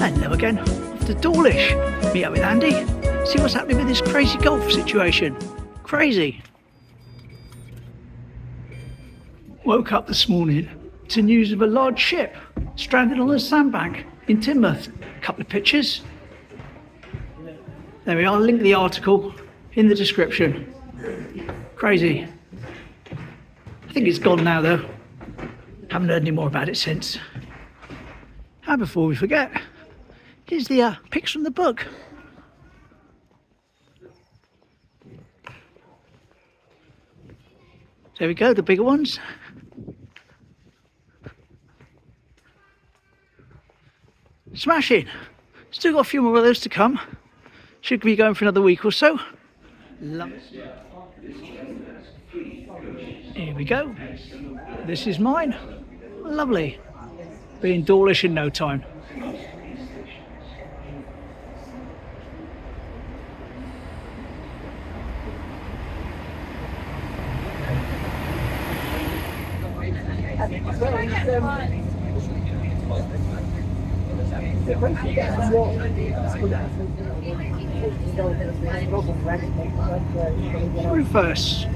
Hello again, off to Dawlish. Meet up with Andy, see what's happening with this crazy golf situation. Crazy. Woke up this morning to news of a large ship stranded on a sandbank in Teignmouth. A couple of pictures. There we are, link to the article in the description. Crazy. I think it's gone now though. Haven't heard any more about it since. And before we forget, here's the pics from the book. There we go, the bigger ones. Smashing. Still got a few more of those to come. Should be going for another week or so. Love it. Here we go. This is mine. Lovely. Be in Dawlish in no time. Reverse.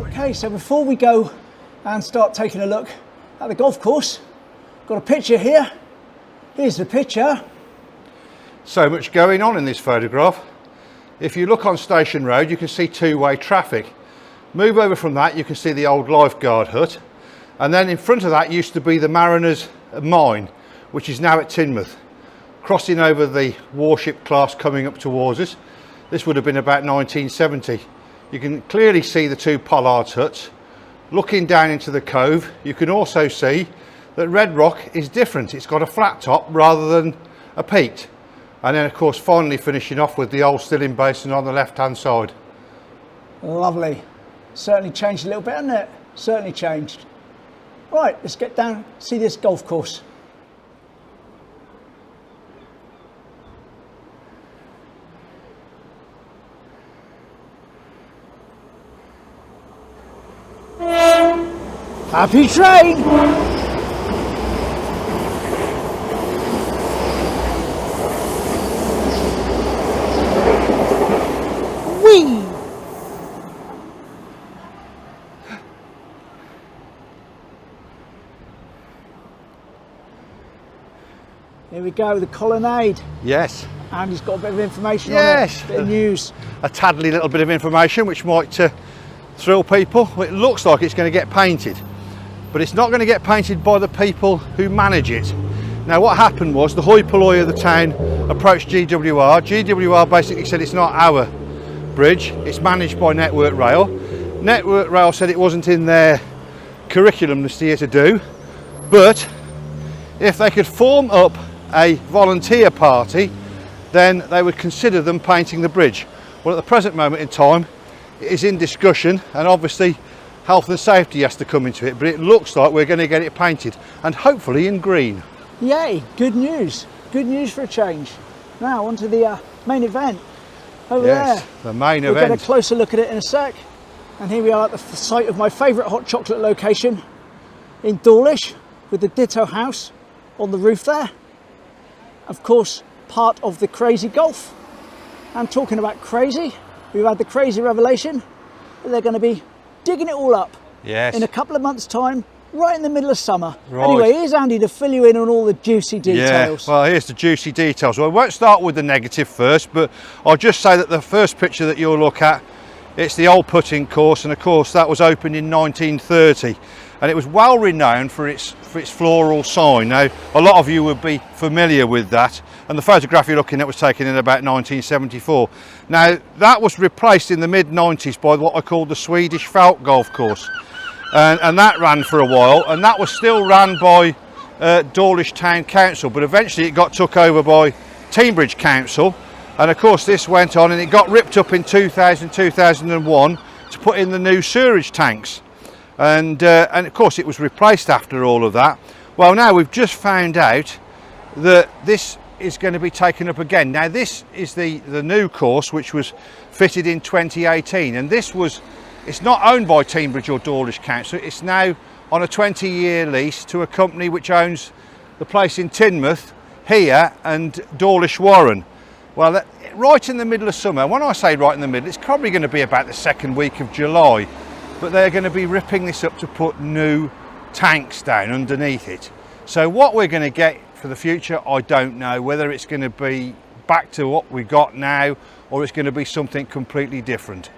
Okay, so before we go and start taking a look at the golf course, got a picture here. Here's the picture. So much going on in this photograph. If you look on Station Road, you can see two-way traffic. Move over from that, you can see the old lifeguard hut. And then in front of that used to be the Mariners Mine, which is now at Teignmouth. Crossing over the warship class coming up towards us. This would have been about 1970. You can clearly see the two pollards huts. Looking down into the cove, you can also see that Red Rock is different. It's got a flat top rather than a peaked. And then of course finally finishing off with the old Stilling Basin on the left hand side. Lovely. Certainly changed a little bit, hasn't it? Certainly changed. Right, let's get down, see this golf course. Happy train! Whee! Here we go, the colonnade. Yes. And he's got a bit of information on it, a bit of news. A taddly little bit of information which might thrill people. It looks like it's going to get painted, but it's not going to get painted by the people who manage it. Now what happened was the hoi polloi of the town approached GWR. GWR basically said it's not our bridge, it's managed by Network Rail. Network Rail said it wasn't in their curriculum this year to do, but if they could form up a volunteer party, then they would consider them painting the bridge. Well, at the present moment in time, it is in discussion, and obviously health and safety has to come into it, but it looks like we're going to get it painted, and hopefully in green. Yay, good news for a change. Now on to the main event over there. The main event. We'll get a closer look at it in a sec. And here we are at the site of my favourite hot chocolate location in Dawlish, with the Ditto house on the roof there. Of course, part of the crazy golf. And talking about crazy, we've had the crazy revelation that they're going to be digging it all up in a couple of months' time, right in the middle of summer. Right. Anyway, here's Andy to fill you in on all the juicy details. Yeah, well, here's the juicy details. Well, I won't start with the negative first, but I'll just say that the first picture that you'll look at, it's the old putting course, and of course that was opened in 1930. And it was well renowned for its floral sign. Now, a lot of you would be familiar with that, and the photograph you're looking at was taken in about 1974. Now, that was replaced in the mid-90s by what I call the Swedish Felt Golf Course, and that ran for a while, and that was still ran by Dawlish Town Council, but eventually it got took over by Teignbridge Council, and of course this went on, and it got ripped up in 2001 to put in the new sewerage tanks. And of course it was replaced after all of that. Well, now we've just found out that this is going to be taken up again. Now this is the new course, which was fitted in 2018, and it's not owned by Teignbridge or Dawlish Council, it's now on a 20-year lease to a company which owns the place in Teignmouth here and Dawlish Warren. Well, right in the middle of summer. When I say right in the middle, it's probably going to be about the second week of July, but they're going to be ripping this up to put new tanks down underneath it. So what we're going to get for the future, I don't know. Whether it's going to be back to what we got now or it's going to be something completely different,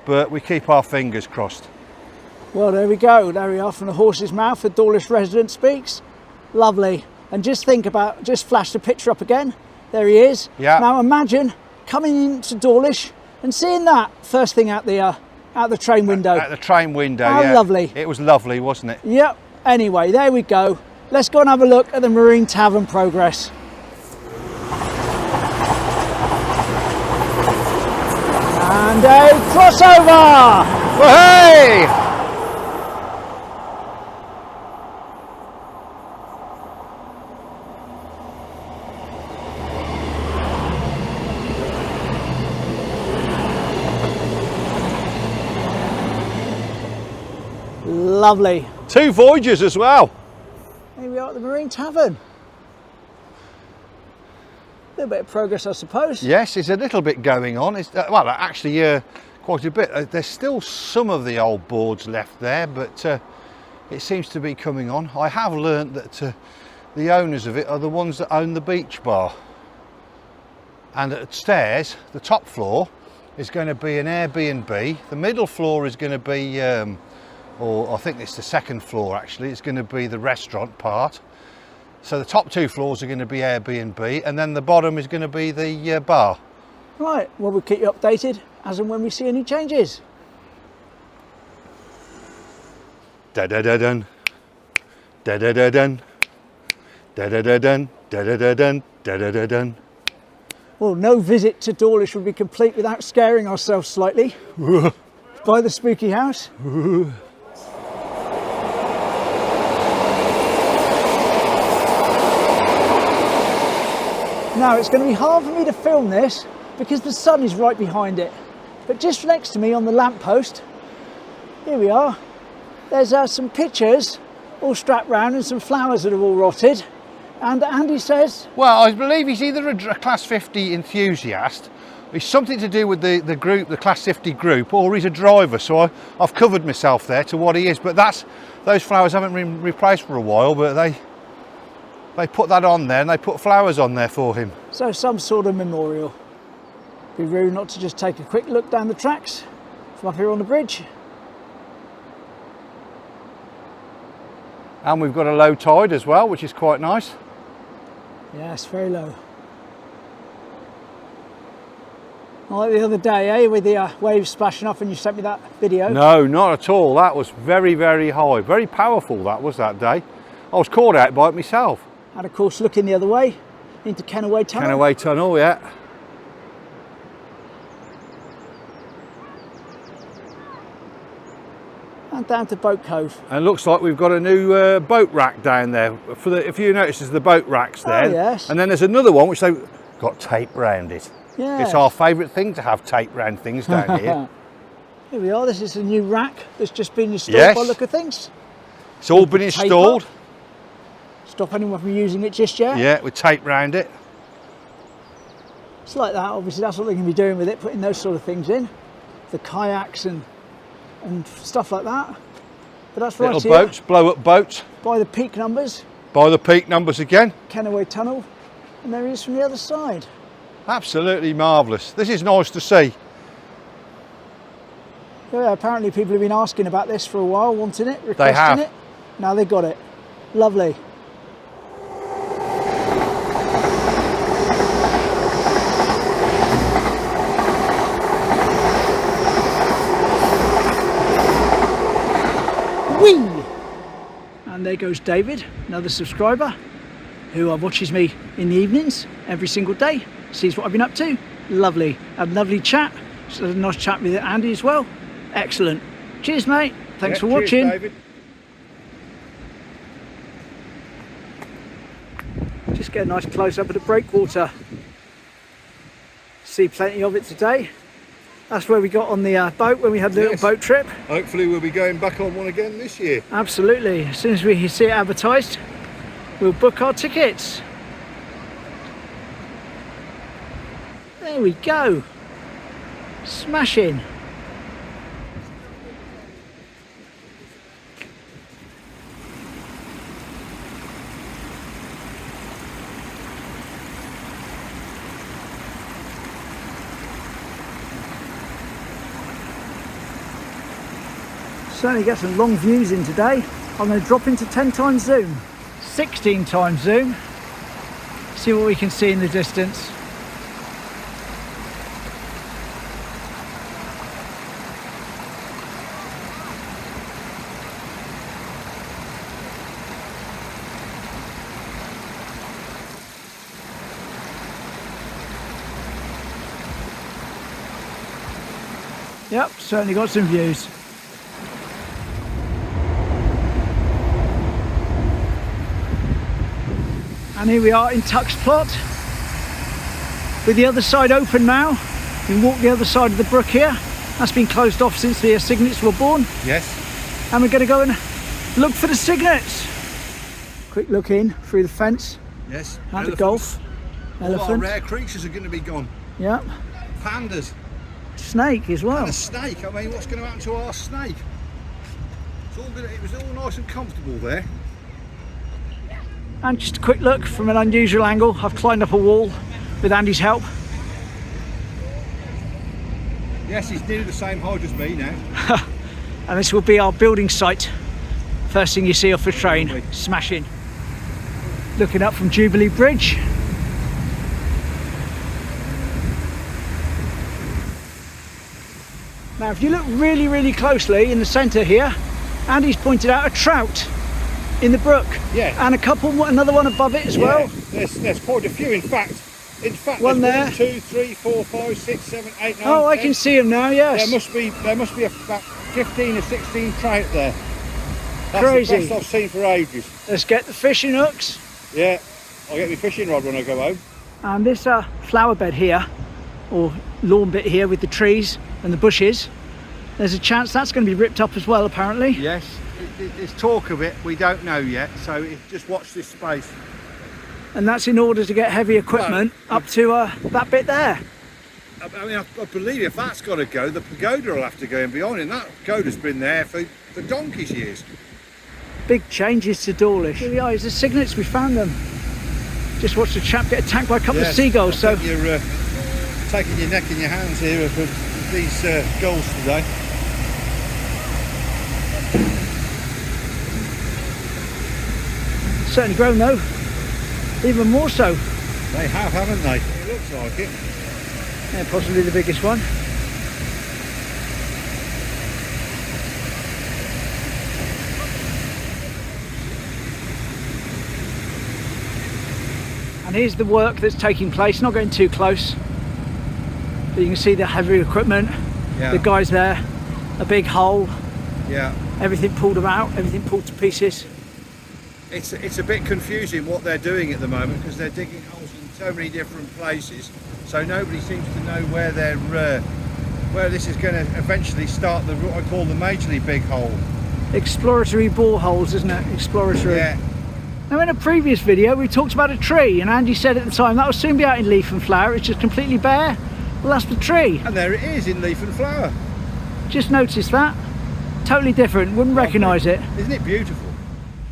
but we keep our fingers crossed. Well, there we go. There we are from the horse's mouth. The Dawlish resident speaks. Lovely. And just think about, just flash the picture up again. There he is. Yeah. Now imagine coming into Dawlish and seeing that first thing out the train window. At the train window, How yeah. lovely. It was lovely, wasn't it? Yep. Anyway, there we go. Let's go and have a look at the Marine Tavern progress. And a crossover! Well, hey! Lovely. 2 voyages as well. Here we are at the Marine Tavern. A little bit of progress, I suppose. Yes, there's a little bit going on. It's, well, actually, quite a bit. There's still some of the old boards left there, but it seems to be coming on. I have learnt that the owners of it are the ones that own the beach bar. And upstairs, the top floor is going to be an Airbnb. The middle floor is going to be, or I think it's the second floor actually, it's going to be the restaurant part. So the top 2 floors are going to be Airbnb, and then the bottom is going to be the bar. Right, well, we'll keep you updated as and when we see any changes. Da-da-da-dun. Da-da-da-dun. Da-da-da-dun. Da-da-da-dun. Da-da-da-dun. Well, no visit to Dawlish would be complete without scaring ourselves slightly by the spooky house. Now, it's going to be hard for me to film this because the sun is right behind it. But just next to me on the lamppost, here we are, there's some pictures all strapped round and some flowers that have all rotted. And Andy says... Well, I believe he's either a Class 50 enthusiast, it's something to do with the group, the Class 50 group, or he's a driver. So I've covered myself there to what he is. But those flowers haven't been replaced for a while, but they put that on there and they put flowers on there for him. So some sort of memorial. Be rude not to just take a quick look down the tracks from up here on the bridge. And we've got a low tide as well, which is quite nice. Yes, very low. Like the other day, eh, with the waves splashing off and you sent me that video. No, not at all. That was very, very high. Very powerful that was that day. I was caught out by it myself. And of course looking the other way into Kenaway Tunnel. Kenaway Tunnel, yeah. And down to Boat Cove. And looks like we've got a new boat rack down there. If you notice, there's the boat racks there. Oh, yes. And then there's another one which they've got tape round it. Yes. It's our favourite thing to have tape round things down here. Here we are. This is a new rack that's just been installed Yes. by the look of things. It's all been Tape installed. up. Stop anyone from using it just yet. Yeah, with tape round it. It's like that. Obviously, that's what they're going to be doing with it, putting those sort of things in, the kayaks and stuff like that. But that's right Little here, boats, blow up boats. by the peak numbers, By the peak numbers again. Kenaway Tunnel, and there he is from the other side. Absolutely marvellous. This is nice to see. Yeah, apparently people have been asking about this for a while, wanting it, requesting They have. it. Now they've got it. Lovely. Whee! And there goes David, another subscriber who watches me in the evenings every single day, sees what I've been up to. Lovely. Had a lovely chat. Just had a nice chat with Andy as well. Excellent. Cheers, mate. Thanks for watching. David. Just get a nice close up of the breakwater. See plenty of it today. That's where we got on the boat when we had the little boat trip. Hopefully we'll be going back on one again this year. Absolutely. As soon as we see it advertised, we'll book our tickets. There we go. Smashing. Certainly get some long views in today. I'm going to drop into 10 times zoom, 16 times zoom, see what we can see in the distance. Yep, certainly got some views. And here we are in Tuck's plot, with the other side open now. You can walk the other side of the brook here. That's been closed off since the cygnets were born. Yes. And we're going to go and look for the cygnets. Quick look in through the fence. Yes. At the golf. All our Elephant. rare creatures are going to be gone. Yep. Pandas. Snake as well. And a snake. I mean, what's going to happen to our snake? It was all nice and comfortable there. And just a quick look from an unusual angle. I've climbed up a wall with Andy's help. Yes, he's nearly the same height as me now. And this will be our building site. First thing you see off the train. Lovely. Smashing. Looking up from Jubilee Bridge. Now if you look really, really closely in the centre here, Andy's pointed out a trout in the brook. Yeah. And another one above it as well. There's quite a few. In fact, one there. 1, 2, 3, 4, 5, 6, 7, 8, 9. Oh, 10. I can see him now. Yes. There must be about 15 or 16 trout there. That's Crazy. the best I've seen for ages. Let's get the fishing hooks. Yeah, I'll get my fishing rod when I go home. And this flower bed here, or lawn bit here with the trees and the bushes, there's a chance that's going to be ripped up as well, apparently. Yes, there's talk of it. We don't know yet, so just watch this space. And that's in order to get heavy equipment up to that bit there. I mean, I believe if that's got to go, the pagoda will have to go in beyond, and that pagoda's been there for donkey's years. Big changes to Dawlish. Here we are, it's the Cygnets, we found them. Just watched a chap get attacked by a couple of seagulls. I think you're taking your neck in your hands here for these gulls today. Certainly grown though, even more so. They have, haven't they? It looks like it. Yeah, possibly the biggest one. And here's the work that's taking place, not going too close, but you can see the heavy equipment, the guys there, a big hole, everything pulled about, everything pulled to pieces. It's a bit confusing what they're doing at the moment, because they're digging holes in so many different places, so nobody seems to know where they're where this is going to eventually start what I call the majorly big hole. Exploratory boreholes, isn't it? Exploratory. Yeah. Now in a previous video we talked about a tree, and Andy said at the time that will soon be out in leaf and flower, it's just completely bare. Well, that's the tree. And there it is in leaf and flower. Just noticed that. Totally different, wouldn't recognise it. Isn't it beautiful?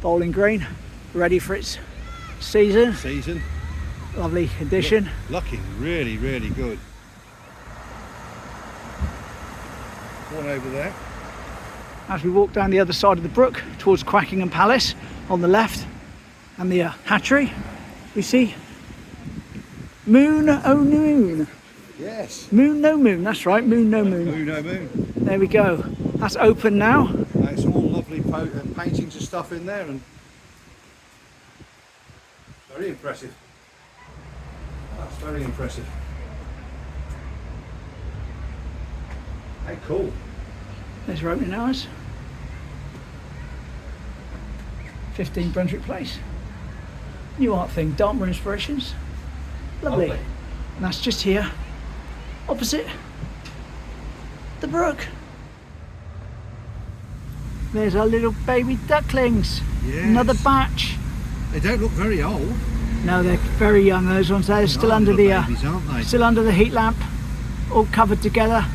Bowling green, ready for its season. Lovely condition. Looking really, really good. One over there. As we walk down the other side of the brook towards Quackingham Palace on the left, and the hatchery, we see Moon O Moon. Yes. Moon No Moon, that's right, Moon No Moon. Moon No Moon. There we go. That's open now. It's all lovely paintings and stuff in there, and very impressive. That's very impressive. Hey, cool. There's your opening hours. 15 Brunswick Place. New art thing, Dartmoor Inspirations. Lovely. And that's just here, opposite the brook. There's our little baby ducklings. Yes. Another batch. They don't look very old. No, they're very young. Those ones. They're still under the babies, aren't they? still under the heat lamp, all covered together.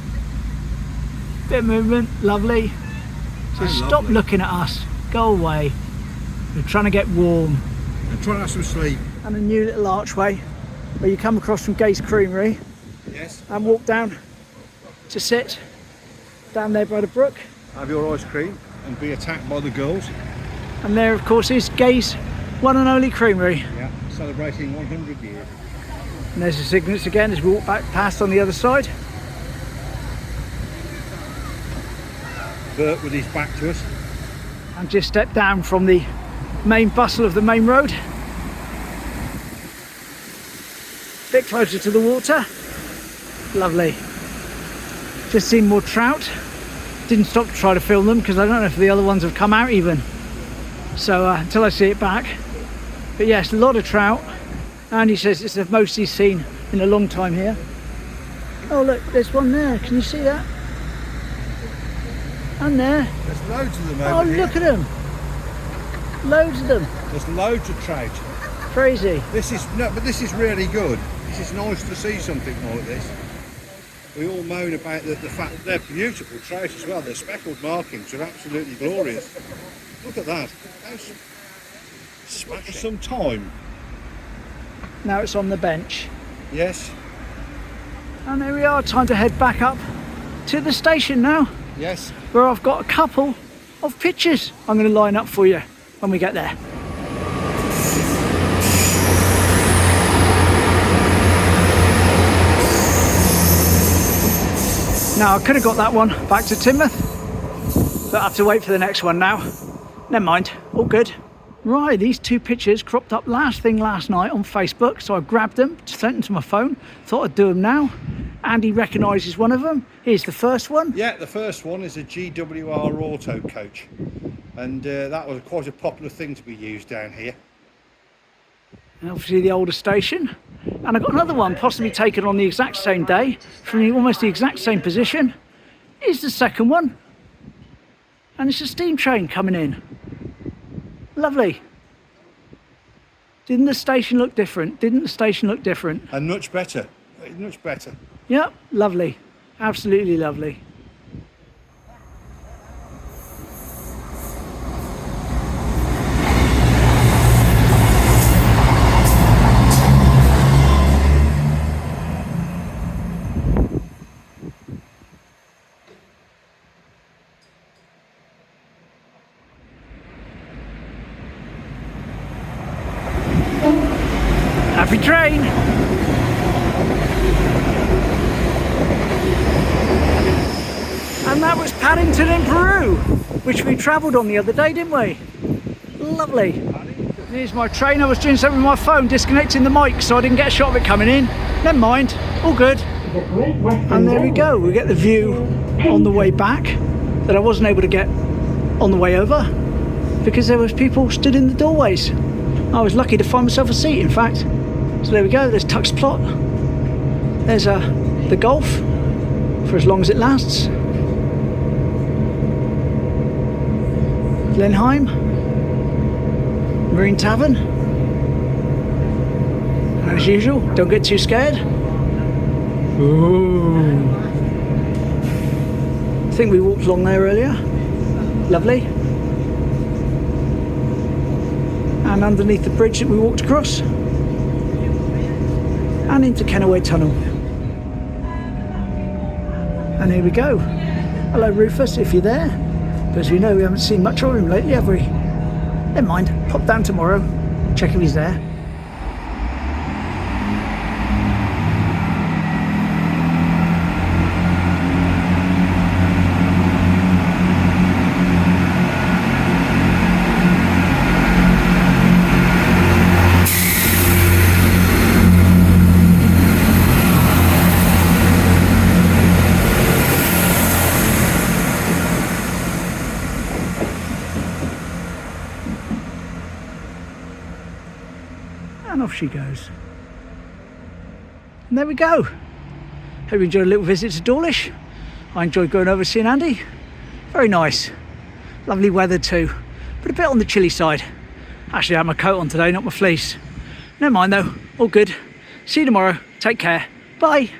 Bit of movement, lovely. So stop lovely. looking at us. Go away. We're trying to get warm. And try to have some sleep. And a new little archway where you come across from Gay's Creamery Yes. and walk down to sit down there by the brook. Have your ice cream and be attacked by the girls. And there, of course, is Gay's one and only creamery. Yeah, celebrating 100 years. And there's the Cygnets again as we walk back past on the other side. Bert with his back to us. And just step down from the main bustle of the main road. Bit closer to the water. Lovely. Just seen more trout. Didn't stop to try to film them because I don't know if the other ones have come out even. So until I see it back. But yes, a lot of trout. Andy says it's the most he's seen in a long time here. Oh look, there's one there. Can you see that? And there. There's loads of them Oh, over here. look at them. Loads of them. There's loads of trout. Crazy. This is really good. This is nice to see something like this. We all moan about the fact that they're beautiful trout as well. Their speckled markings are absolutely glorious. Look at that. That's smashing. Some time. Now it's on the bench. Yes. And there we are, time to head back up to the station now, Yes. where I've got a couple of pictures I'm going to line up for you when we get there. Now I could have got that one back to Teignmouth, but I have to wait for the next one now. Never mind, all good. Right, these two pictures cropped up last night on Facebook, so I grabbed them, sent them to my phone, thought I'd do them now. Andy recognises one of them. Here's the first one. Yeah, the first one is a GWR auto coach, and that was quite a popular thing to be used down here. And obviously the older station. And I've got another one possibly taken on the exact same day from almost the exact same position. Here's the second one. And it's a steam train coming in. Lovely. Didn't the station look different? Didn't the station look different? And much better. Much better. Yep, lovely. Absolutely lovely. Happy train! And that was Paddington in Peru, which we travelled on the other day, didn't we? Lovely. Here's my train. I was doing something with my phone, disconnecting the mic, so I didn't get a shot of it coming in. Never mind, all good. And there we go. We get the view on the way back that I wasn't able to get on the way over because there was people stood in the doorways. I was lucky to find myself a seat, in fact. So there we go. There's Tuck's Plot. There's the golf for as long as it lasts. Blenheim, Marine Tavern. As usual, don't get too scared. Ooh. I think we walked along there earlier. Lovely. And underneath the bridge that we walked across. And into Kenaway Tunnel. And here we go. Hello Rufus, if you're there. But as we know, we haven't seen much of him lately, have we? Never mind, pop down tomorrow, check if he's there. And off she goes. And there we go. Hope you enjoyed a little visit to Dawlish. I enjoyed going over seeing Andy. Very nice. Lovely weather too, but a bit on the chilly side. Actually, I had my coat on today, not my fleece. Never mind though, all good. See you tomorrow. Take care. Bye.